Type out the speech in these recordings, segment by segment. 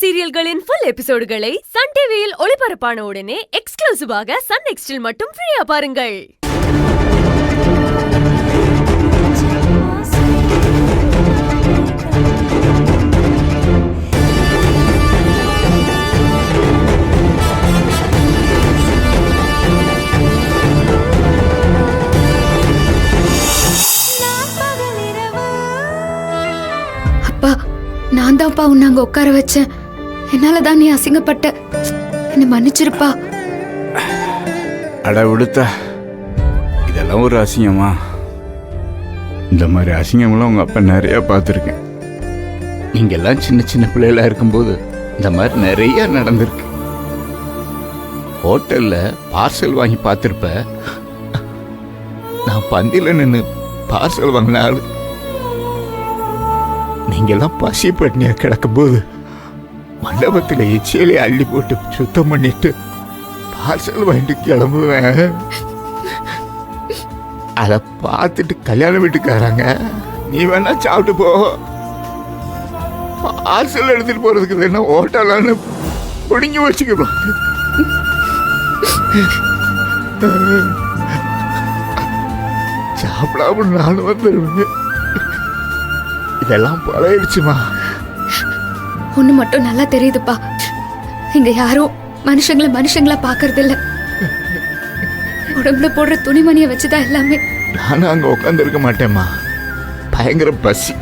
சீரியல்களின் full எபிசோடுகளை Sun டிவியில் ஒளிபரப்பான உடனே எக்ஸ்க்ளூசிவாக சன் நெக்ஸ்டில் மட்டும் ஃப்ரீயா பாருங்கள். அப்பா, நான் தான்ப்பா உன்னை அங்க உட்கார வச்சேன். என்னாலதான் நீ அசிங்கப்பட்ட. என்ன மன்னிச்சிருப்பா. அட விடுத்தா, இதெல்லாம் ஒரு அசிங்கமா? இந்த மாதிரி அசிங்கமெல்லாம் உங்க அப்பா நிறைய பார்த்துருக்கேன். நீங்க எல்லாம் சின்ன சின்ன பிள்ளைகளா இருக்கும்போது இந்த மாதிரி நிறைய நடந்திருக்கு. ஹோட்டல்ல பார்சல் வாங்கி பார்த்துருப்ப. நான் பந்தியில் நின்று பார்சல் வாங்கின ஆளு. நீங்கெல்லாம் பசி பட்டினியா கிடக்கும்போது மண்டபத்தில் எச்சியிலே அள்ளி போட்டு சுத்தம் பண்ணிட்டு பார்சல் வாங்கிட்டு கிளம்புவேன். அதை பார்த்துட்டு கல்யாண வீட்டுக்காராங்க, நீ வேணா சாப்பிட்டு போ, பார்சல் எடுத்துட்டு போறதுக்கு வேணா ஹோட்டலான்னு பிடிங்கி வச்சுக்கலாம். சாப்பிடாம நானும் வந்துடுவேன். இதெல்லாம் பழகிடுச்சுமா. ஒண்ணு மட்டும் நல்லா தெரியுதுப்பா, இங்க யாரும் மனுஷங்களா பாக்குறது இல்ல. உடம்புல போடுற துணிமணியை வச்சுதான் எல்லாமே. நானும் அங்க உட்காந்து இருக்க மாட்டேம்மா. பயங்கர பசி.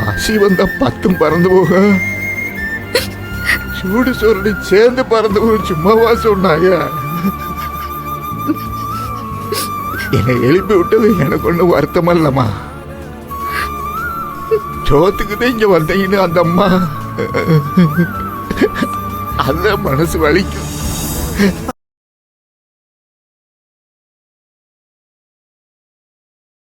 பசி வந்தா 10 பறந்து போக, சூடு சோறு சேர்ந்து பறந்து போக. சும்மாவா சொன்னாங்க? என்னை எழுப்பி விட்டது எனக்கு ஒண்ணு வருத்தமா இல்லம்மா. சோத்துக்குதான் இங்க வந்தீங்கன்னு அந்த அம்மா, அந்த மனசு வலிக்கும்.